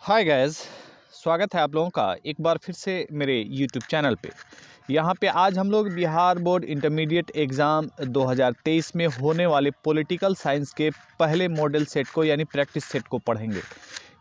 Hi guys, स्वागत है आप लोगों का एक बार फिर से मेरे यूट्यूब चैनल पे। यहाँ पे आज हम लोग बिहार बोर्ड इंटरमीडिएट एग्ज़ाम 2023 में होने वाले पॉलिटिकल साइंस के पहले मॉडल सेट को यानी प्रैक्टिस सेट को पढ़ेंगे।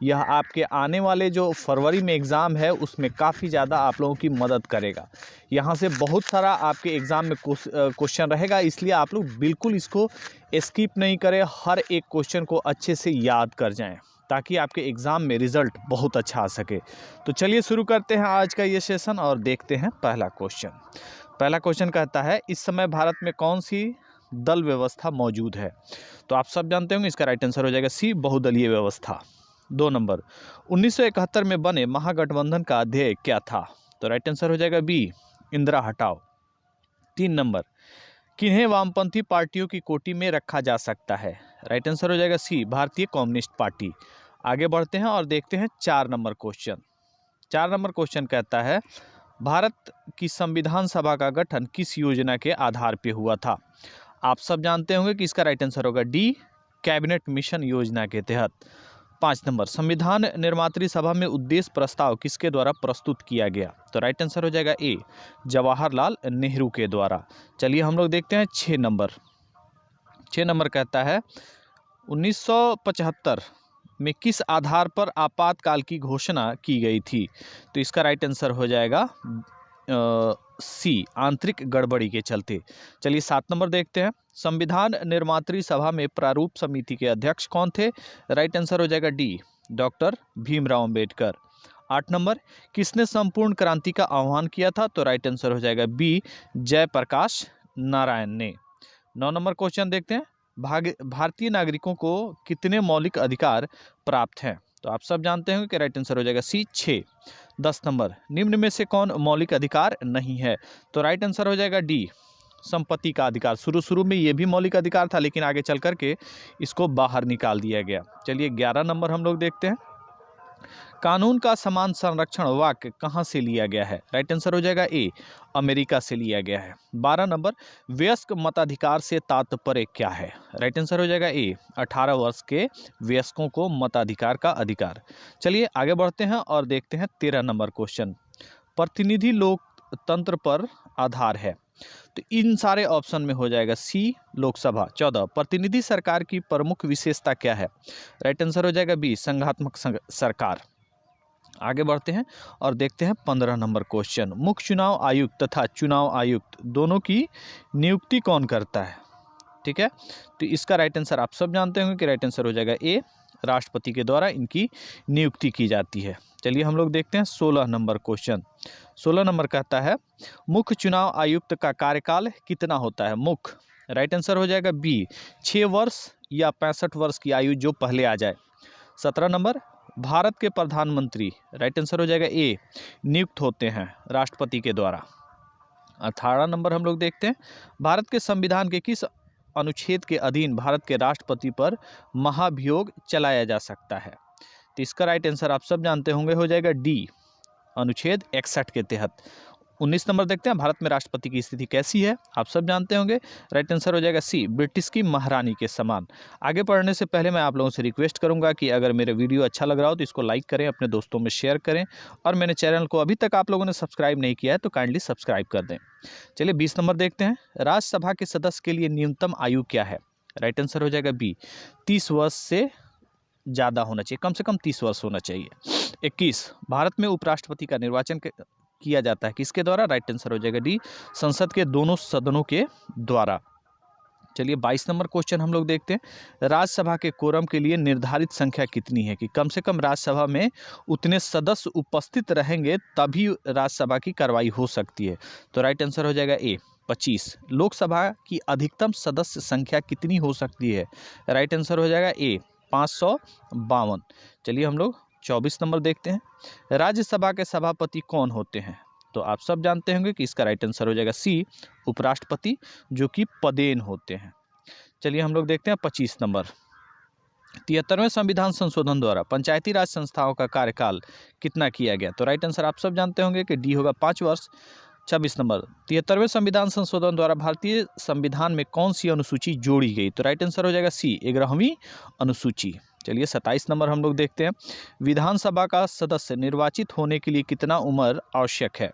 यह आपके आने वाले जो फरवरी में एग्ज़ाम है उसमें काफ़ी ज़्यादा आप लोगों की मदद करेगा। यहाँ से बहुत सारा आपके एग्ज़ाम में क्वेश्चन रहेगा, इसलिए आप लोग बिल्कुल इसको स्किप नहीं करें, हर एक क्वेश्चन को अच्छे से याद कर जाएँ ताकि आपके एग्ज़ाम में रिज़ल्ट बहुत अच्छा आ सके। तो चलिए शुरू करते हैं आज का ये सेशन और देखते हैं पहला क्वेश्चन। पहला क्वेश्चन कहता है, इस समय भारत में कौन सी दल व्यवस्था मौजूद है? तो आप सब जानते होंगे, इसका राइट आंसर हो जाएगा सी, बहुदलीय व्यवस्था। 2 नंबर, 1971 में बने महागठबंधन का ध्येय क्या था? तो राइट आंसर हो जाएगा बी, इंदिरा हटाओ। 3 नंबर, किन्हें वामपंथी पार्टियों की कोटि में रखा जा सकता है? राइट आंसर हो जाएगा सी, भारतीय कम्युनिस्ट पार्टी। आगे बढ़ते हैं और देखते हैं 4 नंबर क्वेश्चन। 4 नंबर क्वेश्चन कहता है, भारत की संविधान सभा का गठन किस योजना के आधार पर हुआ था? आप सब जानते होंगे कि इसका राइट आंसर होगा डी, कैबिनेट मिशन योजना के तहत। 5 नंबर, संविधान निर्मात्री सभा में उद्देश्य प्रस्ताव किसके द्वारा प्रस्तुत किया गया? तो राइट आंसर हो जाएगा ए, जवाहरलाल नेहरू के द्वारा। चलिए हम लोग देखते हैं 6 नंबर। 6 नंबर कहता है, 1975 में किस आधार पर आपातकाल की घोषणा की गई थी? तो इसका राइट आंसर हो जाएगा सी, आंतरिक गड़बड़ी के चलते। चलिए 7 नंबर देखते हैं, संविधान निर्मात्री सभा में प्रारूप समिति के अध्यक्ष कौन थे? राइट आंसर हो जाएगा D, doctor Bhimrao Ambedkar. 8 number, किसने संपूर्ण क्रांति का आह्वान किया था? तो राइट आंसर हो जाएगा बी, जयप्रकाश नारायण ने। 9 नंबर क्वेश्चन देखते हैं, भारतीय नागरिकों को कितने मौलिक अधिकार प्राप्त हैं? तो आप सब जानते हैं कि राइट आंसर हो जाएगा सी, 6। 10 नंबर, निम्न में से कौन मौलिक अधिकार नहीं है? तो राइट आंसर हो जाएगा डी, संपत्ति का अधिकार। शुरू में ये भी मौलिक अधिकार था, लेकिन आगे चल करके इसको बाहर निकाल दिया गया। चलिए 11 नंबर हम लोग देखते हैं, कानून का समान संरक्षण वाक्य कहाँ से लिया गया है? राइट आंसर हो जाएगा ए, अमेरिका से लिया गया है। 12 नंबर, वयस्क मताधिकार से तात्पर्य क्या है? राइट आंसर हो जाएगा ए, 18 वर्ष के वयस्कों को मताधिकार का अधिकार। चलिए आगे बढ़ते हैं और देखते हैं 13 नंबर क्वेश्चन, प्रतिनिधि लोकतंत्र पर आधार है। तो इन सारे ऑप्शन में हो जाएगा सी, लोकसभा। 14, प्रतिनिधि सरकार की प्रमुख विशेषता क्या है? राइट आंसर हो जाएगा बी, संघात्मक सरकार। आगे बढ़ते हैं और देखते हैं 15 नंबर क्वेश्चन, मुख्य चुनाव आयुक्त तथा चुनाव आयुक्त दोनों की नियुक्ति कौन करता है? ठीक है, तो इसका राइट आंसर आप सब जानते होंगे कि राइट आंसर हो जाएगा ए, राष्ट्रपति के द्वारा इनकी नियुक्ति की जाती है। चलिए हम लोग देखते हैं 16 नंबर क्वेश्चन। 16 नंबर कहता है, मुख्य चुनाव आयुक्त का कार्यकाल कितना होता है? मुख्य, राइट आंसर हो जाएगा बी, 6 वर्ष या 65 वर्ष की आयु जो पहले आ जाए। 17 नंबर, भारत के प्रधानमंत्री, राइट आंसर हो जाएगा ए, नियुक्त होते हैं राष्ट्रपति के द्वारा। 18 नंबर हम लोग देखते हैं, भारत के संविधान के किस अनुच्छेद के अधीन भारत के राष्ट्रपति पर महाभियोग चलाया जा सकता है? तो इसका राइट आंसर आप सब जानते होंगे हो जाएगा डी, अनुच्छेद 61 के तहत। 19 नंबर देखते हैं, भारत में राष्ट्रपति की स्थिति कैसी है? आप सब जानते होंगे, राइट आंसर हो जाएगा सी, ब्रिटिश की महारानी के समान। आगे पढ़ने से पहले मैं आप लोगों से रिक्वेस्ट करूंगा कि अगर मेरे वीडियो अच्छा लग रहा हो तो इसको लाइक करें, अपने दोस्तों में शेयर करें, और मेरे चैनल को अभी तक आप लोगों ने सब्सक्राइब नहीं किया है तो काइंडली सब्सक्राइब कर दें। चलिए 20 नंबर देखते हैं, राज्यसभा के सदस्य के लिए न्यूनतम आयु क्या है? राइट आंसर हो जाएगा बी, 30 वर्ष से ज़्यादा होना चाहिए, कम से कम 30 वर्ष होना चाहिए। 21, भारत में उपराष्ट्रपति का निर्वाचन किया जाता है किसके द्वारा? राइट आंसर हो जाएगा डी, संसद के दोनों सदनों के द्वारा। चलिए 22 नंबर क्वेश्चन हम लोग देखते हैं, राज्यसभा के कोरम के लिए निर्धारित संख्या कितनी है कि कम से कम राज्यसभा में उतने सदस्य उपस्थित रहेंगे तभी राज्यसभा की कार्रवाई हो सकती है? तो राइट आंसर हो जाएगा ए, 25। लोकसभा की अधिकतम सदस्य संख्या कितनी हो सकती है? राइट आंसर हो जाएगा ए, 552। चलिए हम लोग 24 नंबर देखते हैं, राज्यसभा के सभापति कौन होते हैं? तो आप सब जानते होंगे कि इसका राइट आंसर हो जाएगा सी, उपराष्ट्रपति, जो कि पदेन होते हैं। चलिए हम लोग देखते हैं 25 नंबर, 73वें संविधान संशोधन द्वारा पंचायती राज संस्थाओं का कार्यकाल कितना किया गया? तो राइट आंसर आप सब जानते होंगे कि डी होगा, 5 वर्ष। 26 नंबर, 73वें संविधान संशोधन द्वारा भारतीय संविधान में कौन सी अनुसूची जोड़ी गई? तो राइट आंसर हो जाएगा सी, 11वीं अनुसूची। चलिए 27 नंबर हम लोग देखते हैं। विधानसभा का सदस्य निर्वाचित होने के लिए कितना उम्र आवश्यक है?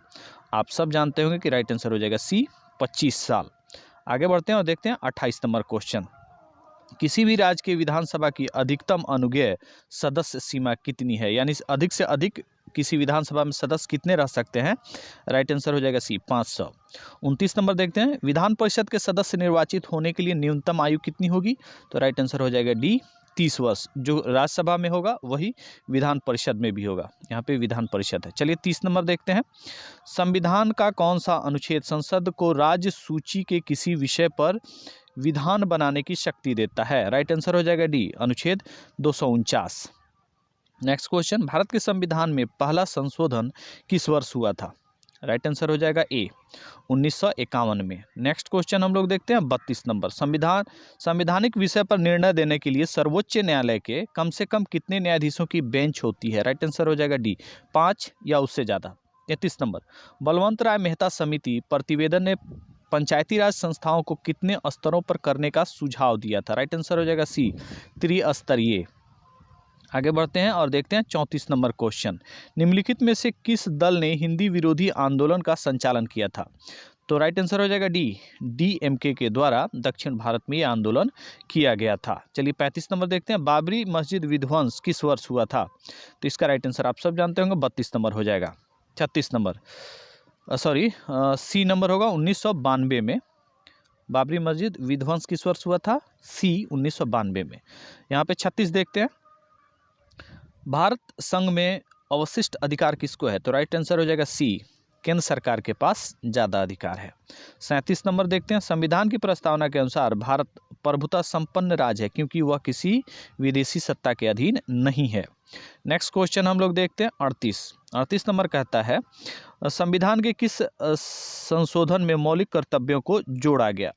आप सब जानते होंगे कि राइट आंसर हो जाएगा सी, 25 साल। आगे बढ़ते हैं और देखते हैं 28 नंबर क्वेश्चन। किसी भी राज्य की विधानसभा की अधिकतम अनुज्ञेय सदस्य सीमा कितनी है? यानी अधिक से अधिक किसी विधानसभा में सदस्य कितने रह सकते हैं? राइट आंसर हो जाएगा सी, 500। 29 नंबर देखते हैं। विधान परिषद के सदस्य निर्वाचित होने के लिए न्यूनतम आयु कितनी होगी? तो राइट आंसर हो जाएगा डी, 30 वर्ष। जो राज्यसभा में होगा वही विधान परिषद में भी होगा, यहाँ पे विधान परिषद है। चलिए 30 नंबर देखते हैं। संविधान का कौन सा अनुच्छेद संसद को राज्य सूची के किसी विषय पर विधान बनाने की शक्ति देता है? राइट आंसर हो जाएगा डी, अनुच्छेद 249। Next question. भारत के संविधान में पहला संशोधन किस वर्ष हुआ था? राइट आंसर हो जाएगा ए, 1951 में। नेक्स्ट क्वेश्चन हम लोग देखते हैं 32 नंबर। संवैधानिक विषय पर निर्णय देने के लिए सर्वोच्च न्यायालय के कम से कम कितने न्यायाधीशों की बेंच होती है? राइट आंसर हो जाएगा डी, 5 या उससे ज़्यादा। 33 नंबर। बलवंत राय मेहता समिति प्रतिवेदन ने पंचायती राज संस्थाओं को कितने स्तरों पर करने का सुझाव दिया था? राइट आंसर हो जाएगा सी, त्रिस्तरीय। आगे बढ़ते हैं और देखते हैं 34 नंबर क्वेश्चन। निम्नलिखित में से किस दल ने हिंदी विरोधी आंदोलन का संचालन किया था? तो राइट आंसर हो जाएगा डी, डीएमके के द्वारा दक्षिण भारत में यह आंदोलन किया गया था। चलिए 35 नंबर देखते हैं। बाबरी मस्जिद विध्वंस किस वर्ष हुआ था? तो इसका राइट आंसर आप सब जानते होंगे, 32 नंबर हो जाएगा। 36 नंबर सी नंबर होगा, 1992 में। बाबरी मस्जिद विध्वंस किस वर्ष हुआ था? सी, 1992 में। यहाँ पे 36 देखते हैं। भारत संघ में अवशिष्ट अधिकार किसको है? तो राइट आंसर हो जाएगा सी, केंद्र सरकार के पास ज़्यादा अधिकार है। 37 नंबर देखते हैं। संविधान की प्रस्तावना के अनुसार भारत प्रभुता संपन्न राज्य है क्योंकि वह किसी विदेशी सत्ता के अधीन नहीं है। नेक्स्ट क्वेश्चन हम लोग देखते हैं 38 नंबर कहता है संविधान के किस संशोधन में मौलिक कर्तव्यों को जोड़ा गया?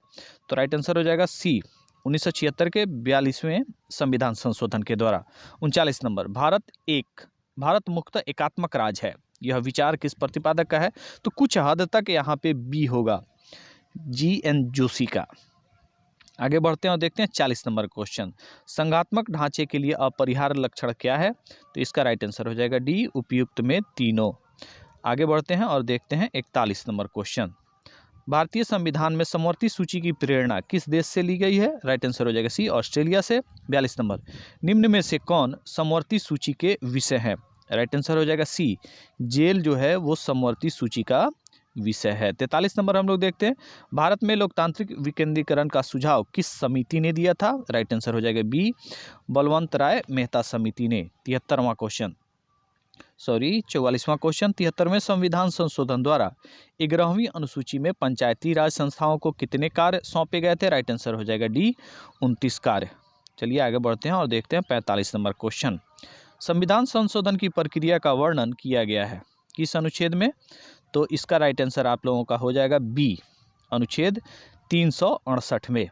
तो राइट आंसर हो जाएगा सी, 1976 के 42वें संविधान संशोधन के द्वारा। 39 नंबर। भारत मुक्त एकात्मक राज्य है, यह विचार किस प्रतिपादक का है? तो कुछ हद तक यहाँ पे बी होगा, जी.एन. जोशी का। आगे बढ़ते हैं और देखते हैं 40 नंबर क्वेश्चन। संघात्मक ढांचे के लिए अपरिहार्य लक्षण क्या है? तो इसका राइट आंसर हो जाएगा डी, उपयुक्त में तीनों। आगे बढ़ते हैं और देखते हैं 41 नंबर क्वेश्चन। भारतीय संविधान में समवर्ती सूची की प्रेरणा किस देश से ली गई है? राइट आंसर हो जाएगा सी, ऑस्ट्रेलिया से। 42 नंबर। निम्न में से कौन समवर्ती सूची के विषय है? राइट आंसर हो जाएगा सी, जेल जो है वो समवर्ती सूची का विषय है। 43 नंबर हम लोग देखते हैं। भारत में लोकतांत्रिक विकेंद्रीकरण का सुझाव किस समिति ने दिया था? राइट आंसर हो जाएगा बी, बलवंत राय मेहता समिति ने। 44वां क्वेश्चन। 73वें संविधान संशोधन द्वारा 11वीं अनुसूची में पंचायती राज संस्थाओं को कितने कार्य सौंपे गए थे? राइट आंसर हो जाएगा डी, 29 कार्य। चलिए आगे बढ़ते हैं और देखते हैं 45 नंबर क्वेश्चन। संविधान संशोधन की प्रक्रिया का वर्णन किया गया है किस अनुच्छेद में? तो इसका राइट आंसर आप लोगों का हो जाएगा बी, अनुच्छेद 368 में।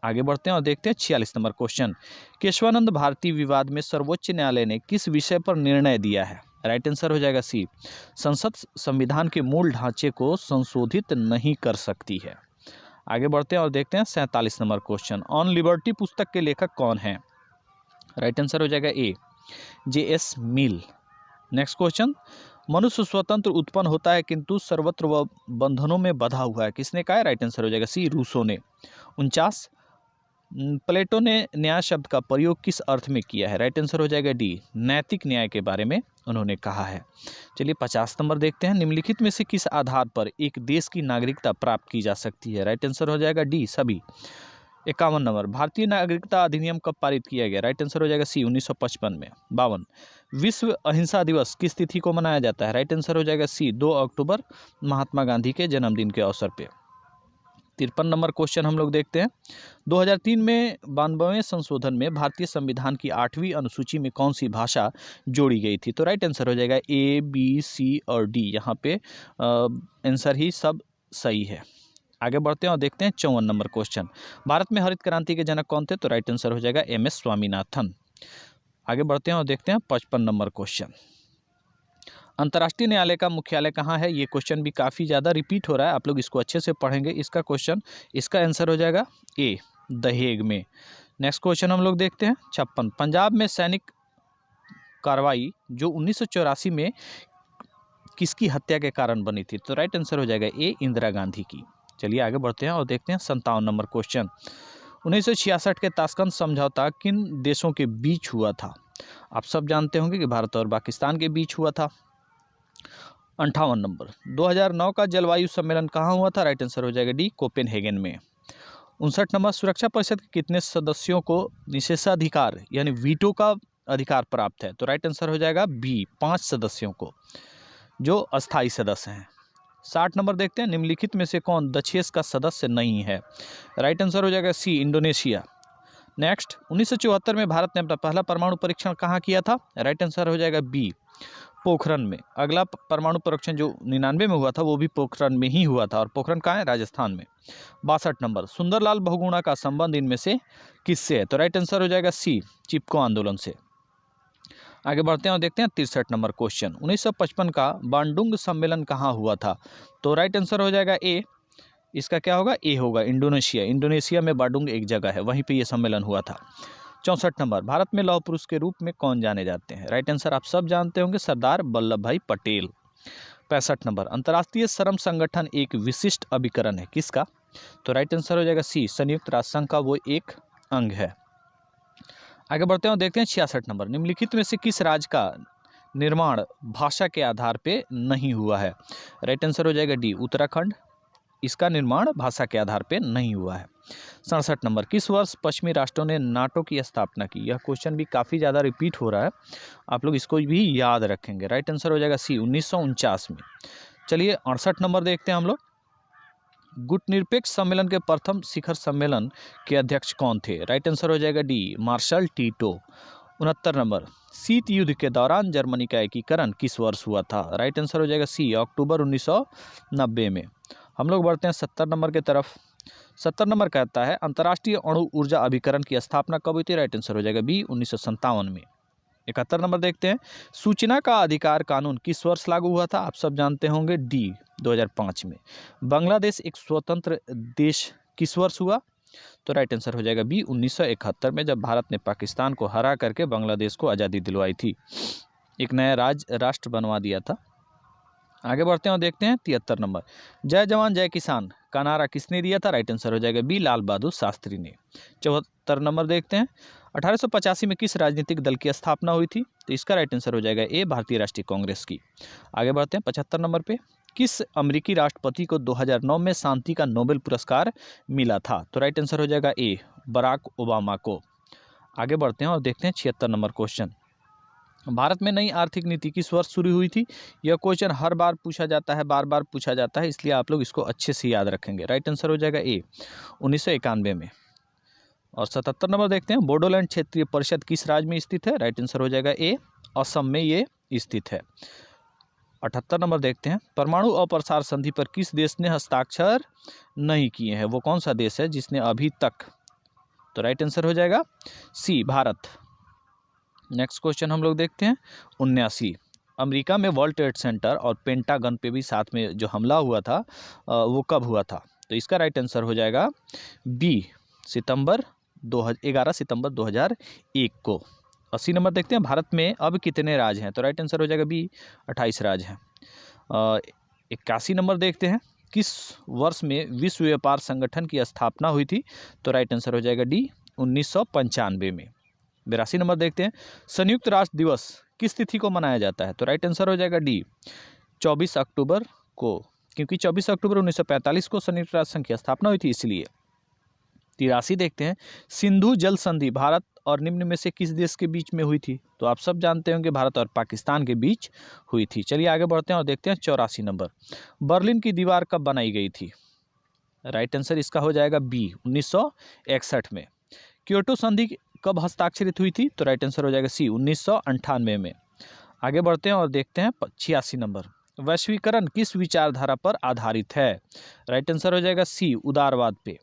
आगे बढ़ते हैं और देखते हैं 46 नंबर क्वेश्चन। केशवानंद भारती विवाद में सर्वोच्च न्यायालय ने किस विषय पर निर्णय दिया है? राइट आंसर हो जाएगा सी, संसद संविधान के मूल ढांचे को संशोधित नहीं कर सकती है। आगे बढ़ते हैं और देखते हैं 47 नंबर क्वेश्चन। ऑन लिबर्टी पुस्तक के लेखक कौन हैं? राइट आंसर हो जाएगा A, JS. Mill. Next question. मनुष्य स्वतंत्र उत्पन्न होता है किंतु सर्वत्र वह बंधनों में बंधा हुआ है, किसने कहा है? राइट आंसर हो जाएगा सी, रूसो ने। 49। प्लेटो ने न्याय शब्द का प्रयोग किस अर्थ में किया है? राइट आंसर हो जाएगा डी, नैतिक न्याय के बारे में उन्होंने कहा है। चलिए 50 नंबर देखते हैं। निम्नलिखित में से किस आधार पर एक देश की नागरिकता प्राप्त की जा सकती है? राइट आंसर हो जाएगा डी, सभी। 51 नंबर। भारतीय नागरिकता अधिनियम कब पारित किया गया? राइट आंसर हो जाएगा सी, 1955 में। 52। विश्व अहिंसा दिवस किस तिथि को मनाया जाता है? राइट आंसर हो जाएगा सी, 2 अक्टूबर, महात्मा गांधी के जन्मदिन के अवसर पे। 53 नंबर क्वेश्चन हम लोग देखते हैं। 2003 में 92वें संशोधन में भारतीय संविधान की 8वीं अनुसूची में कौन सी भाषा जोड़ी गई थी? तो राइट आंसर हो जाएगा ए, बी, सी और डी। यहाँ पे आंसर ही सब सही है। आगे बढ़ते हैं और देखते हैं 54 नंबर क्वेश्चन। भारत में हरित क्रांति के जनक कौन थे? तो राइट आंसर हो जाएगा एम.एस. स्वामीनाथन। आगे बढ़ते हैं और देखते हैं 55 नंबर क्वेश्चन। अंतर्राष्ट्रीय न्यायालय का मुख्यालय कहाँ है? ये क्वेश्चन भी काफ़ी ज़्यादा रिपीट हो रहा है, आप लोग इसको अच्छे से पढ़ेंगे। इसका आंसर हो जाएगा ए, द हेग में। नेक्स्ट क्वेश्चन हम लोग देखते हैं 56। पंजाब में सैनिक कार्रवाई जो 1984 में किसकी हत्या के कारण बनी थी? तो राइट आंसर हो जाएगा ए, इंदिरा गांधी की। चलिए आगे बढ़ते हैं और देखते हैं 57 नंबर क्वेश्चन। 1966 के ताशकंद समझौता किन देशों के बीच हुआ था? आप सब जानते होंगे कि भारत और पाकिस्तान के बीच हुआ था। 58 नंबर 2009 का जलवायु सम्मेलन कहाँ हुआ था? राइट आंसर हो जाएगा डी, कोपेनहेगन में। 59 नंबर सुरक्षा परिषद के कितने सदस्यों को निषेधाधिकार यानी वीटो का अधिकार प्राप्त है? तो राइट आंसर हो जाएगा बी, 5 सदस्यों को जो अस्थायी सदस्य हैं। 60 नंबर देखते हैं निम्नलिखित में से कौन दक्षेस का सदस्य नहीं है? राइट आंसर हो जाएगा सी, इंडोनेशिया। नेक्स्ट 1974 में भारत ने अपना पहला परमाणु परीक्षण कहाँ किया था? राइट आंसर हो जाएगा बी, पोखरन में। अगला परमाणु परीक्षण जो 99 में हुआ था वो भी पोखरन में ही हुआ था, और पोखरन कहाँ है? राजस्थान में। 62 नंबर सुंदरलाल बहुगुणा का संबंध इनमें से किससे है? तो राइट आंसर हो जाएगा सी, चिपको आंदोलन से। आगे बढ़ते हैं और देखते हैं 63 नंबर क्वेश्चन। 1955 का बांडुंग सम्मेलन कहाँ हुआ था? तो राइट आंसर हो जाएगा ए, इसका क्या होगा? ए होगा, इंडोनेशिया। इंडोनेशिया में बांडुंग एक जगह है, वहीं पे ये सम्मेलन हुआ था। 64 नंबर भारत में लौह पुरुष के रूप में कौन जाने जाते हैं? राइट आंसर आप सब जानते होंगे, सरदार वल्लभ भाई पटेल। 65 नंबर अंतर्राष्ट्रीय श्रम संगठन एक विशिष्ट अभिकरण है, किसका? तो राइट आंसर हो जाएगा सी, संयुक्त राष्ट्र संघ का वो एक अंग है। आगे बढ़ते हैं और देखते हैं 66 नंबर निम्नलिखित में से किस राज्य का निर्माण भाषा के आधार पे नहीं हुआ है? राइट आंसर हो जाएगा डी, उत्तराखंड। इसका निर्माण भाषा के आधार पे नहीं हुआ है। 67 नंबर किस वर्ष पश्चिमी राष्ट्रों ने नाटो की स्थापना की? यह क्वेश्चन भी काफ़ी ज़्यादा रिपीट हो रहा है, आप लोग इसको भी याद रखेंगे। राइट आंसर हो जाएगा सी, 1949 में। चलिए 68 नंबर देखते हैं हम लोग। गुटनिरपेक्ष सम्मेलन के प्रथम शिखर सम्मेलन के अध्यक्ष कौन थे? राइट आंसर हो जाएगा डी, मार्शल टीटो। 69 नंबर शीत युद्ध के दौरान जर्मनी का एकीकरण किस वर्ष हुआ था? राइट आंसर हो जाएगा सी, अक्टूबर 1990 में। हम लोग बढ़ते हैं 70 नंबर की तरफ। 70 नंबर कहता है अंतर्राष्ट्रीय अणु ऊर्जा अभिकरण की स्थापना कब हुई थी? राइट आंसर हो जाएगा बी, 1957 में। 71 नंबर देखते हैं सूचना का अधिकार कानून किस वर्ष लागू हुआ था? आप सब जानते होंगे, डी, 2005 में। बांग्लादेश एक स्वतंत्र देश किस वर्ष हुआ? तो राइट आंसर हो जाएगा बी, 1971 में, जब भारत ने पाकिस्तान को हरा करके बांग्लादेश को आज़ादी दिलवाई थी, एक नया राष्ट्र बनवा दिया था। आगे बढ़ते हैं और देखते हैं 73 नंबर जय जवान जय किसान का नारा किसने दिया था? राइट आंसर हो जाएगा बी, लाल बहादुर शास्त्री ने। 74 नंबर देखते हैं 1885 में किस राजनीतिक दल की स्थापना हुई थी? तो इसका राइट आंसर हो जाएगा ए, भारतीय राष्ट्रीय कांग्रेस की। आगे बढ़ते हैं 75 नंबर पे किस अमेरिकी राष्ट्रपति को 2009 में शांति का नोबेल पुरस्कार मिला था? तो राइट आंसर हो जाएगा ए, बराक ओबामा को। आगे बढ़ते हैं और देखते हैं 76 नंबर क्वेश्चन। भारत में नई आर्थिक नीति किस वर्ष शुरू हुई थी? यह क्वेश्चन हर बार पूछा जाता है, बार बार पूछा जाता है, इसलिए आप लोग इसको अच्छे से याद रखेंगे। राइट आंसर हो जाएगा ए, 1991 में। और 77 नंबर देखते हैं बोडोलैंड क्षेत्रीय परिषद किस राज्य में स्थित है? राइट आंसर हो जाएगा ए, असम में ये स्थित है। 78 नंबर देखते हैं परमाणु अप्रसार संधि पर किस देश ने हस्ताक्षर नहीं किए हैं? वो कौन सा देश है जिसने अभी तक? तो राइट आंसर हो जाएगा सी, भारत। नेक्स्ट क्वेश्चन हम लोग देखते हैं 79। अमेरिका में वर्ल्ड ट्रेड सेंटर और पेंटागन पे भी साथ में जो हमला हुआ था वो कब हुआ था? तो इसका राइट आंसर हो जाएगा बी, 11 सितंबर 2001 को। 80 नंबर देखते हैं भारत में अब कितने राज्य हैं? तो राइट आंसर हो जाएगा बी, 28 राज्य हैं। 81 नंबर देखते हैं किस वर्ष में विश्व व्यापार संगठन की स्थापना हुई थी? तो राइट आंसर हो जाएगा डी, 1995 में। 82 नंबर देखते हैं संयुक्त राष्ट्र दिवस किस तिथि को मनाया जाता है? तो राइट आंसर हो जाएगा डी, 24 अक्टूबर को, क्योंकि 24 अक्टूबर 1945 को संयुक्त राष्ट्र संघ की स्थापना हुई थी, इसलिए। 83 देखते हैं सिंधु जल संधि भारत और निम्न में से किस देश के बीच में हुई थी? तो आप सब जानते होंगे भारत और पाकिस्तान के बीच हुई थी। चलिए आगे बढ़ते हैं और देखते हैं 84 नंबर बर्लिन की दीवार कब बनाई गई थी? राइट आंसर इसका हो जाएगा बी, 1961 में। क्योटो संधि कब हस्ताक्षरित हुई थी? तो राइट आंसर हो जाएगा सी, 1998 में। आगे बढ़ते हैं और देखते हैं 86 नंबर वैश्वीकरण किस विचारधारा पर आधारित है? राइट आंसर हो जाएगा सी, उदारवाद पे।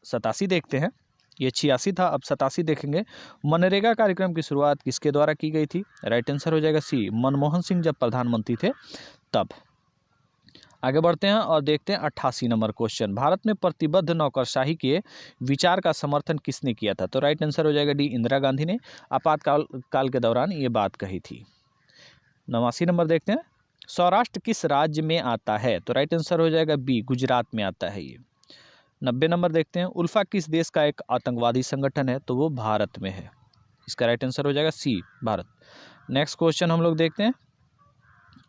87 देखते हैं, ये 86 था, अब 87 देखेंगे मनरेगा कार्यक्रम की शुरुआत किसके द्वारा की गई थी? राइट आंसर हो जाएगा सी, मनमोहन सिंह जब प्रधानमंत्री थे तब। आगे बढ़ते हैं और देखते हैं 88 नंबर क्वेश्चन। भारत में प्रतिबद्ध नौकरशाही के विचार का समर्थन किसने किया था? तो राइट आंसर हो जाएगा डी, इंदिरा गांधी ने आपातकाल के दौरान ये बात कही थी। 89 नंबर देखते हैं, सौराष्ट्र किस राज्य में आता है? तो राइट आंसर हो जाएगा बी, गुजरात में आता है ये। 90 नंबर देखते हैं, उल्फा किस देश का एक आतंकवादी संगठन है? तो वो भारत में है। इसका राइट आंसर हो जाएगा सी, भारत। नेक्स्ट क्वेश्चन हम लोग देखते हैं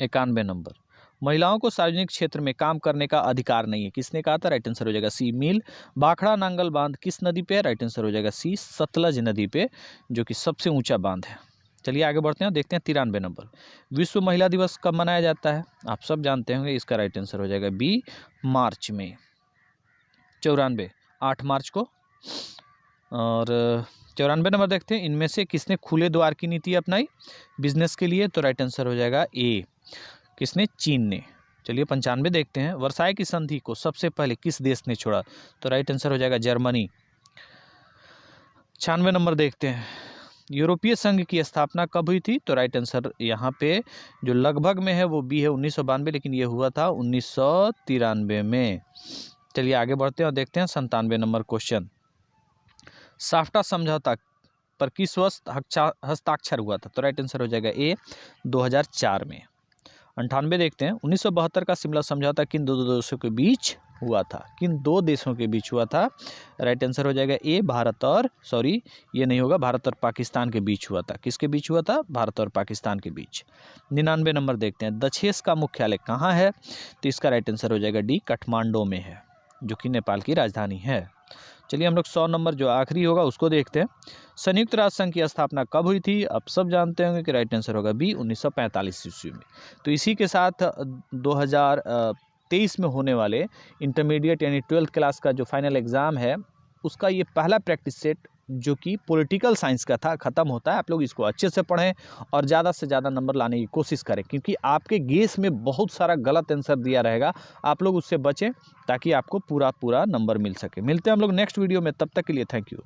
91 नंबर, महिलाओं को सार्वजनिक क्षेत्र में काम करने का अधिकार नहीं है, किसने कहा था? राइट आंसर हो जाएगा सी, मिल। भाखड़ा नांगल बांध किस नदी पे है? राइट आंसर हो जाएगा सी, सतलज नदी पे, जो कि सबसे ऊंचा बांध है। चलिए आगे बढ़ते हैं, देखते हैं 93 नंबर, विश्व महिला दिवस कब मनाया जाता है? आप सब जानते होंगे, इसका राइट आंसर हो जाएगा बी, मार्च में। 94, 8 मार्च को। और 94 नंबर देखते हैं, इनमें से किसने खुले द्वार की नीति अपनाई बिजनेस के लिए? तो राइट आंसर हो जाएगा ए, किसने? चीन ने। चलिए 95 देखते हैं, वर्साई की संधि को सबसे पहले किस देश ने छोड़ा? तो राइट आंसर हो जाएगा जर्मनी। 96 नंबर देखते हैं, यूरोपीय संघ की स्थापना कब हुई थी? तो राइट आंसर यहाँ पे जो लगभग में है वो बी है, 1992, लेकिन ये हुआ था 1993 में। चलिए आगे बढ़ते हैं और देखते हैं 97 नंबर क्वेश्चन, साफ्टा समझौता पर किस वर्ष हस्ताक्षर हुआ था? तो राइट आंसर हो जाएगा ए, 2004 में। 98 देखते हैं, 1972 का शिमला समझौता किन दो देशों के बीच हुआ था? किन दो देशों के बीच हुआ था? राइट आंसर हो जाएगा ए, भारत और ये नहीं होगा, भारत और पाकिस्तान के बीच हुआ था। किसके बीच हुआ था? भारत और पाकिस्तान के बीच। 99 नंबर देखते हैं, दक्षेस का मुख्यालय कहाँ है? तो इसका राइट आंसर हो जाएगा डी, काठमांडू में है, जो कि नेपाल की राजधानी है। चलिए हम लोग 100 नंबर जो आखिरी होगा उसको देखते हैं, संयुक्त राष्ट्र संघ की स्थापना कब हुई थी? आप सब जानते होंगे कि राइट आंसर होगा बी, 1945 ईस्वी में। तो इसी के साथ 2023 में होने वाले इंटरमीडिएट यानी 12th क्लास का जो फाइनल एग्ज़ाम है उसका ये पहला प्रैक्टिस सेट जो कि पॉलिटिकल साइंस का था ख़त्म होता है। आप लोग इसको अच्छे से पढ़ें और ज़्यादा से ज़्यादा नंबर लाने की कोशिश करें, क्योंकि आपके गेस में बहुत सारा गलत आंसर दिया रहेगा, आप लोग उससे बचें ताकि आपको पूरा नंबर मिल सके। मिलते हैं हम लोग नेक्स्ट वीडियो में, तब तक के लिए थैंक यू।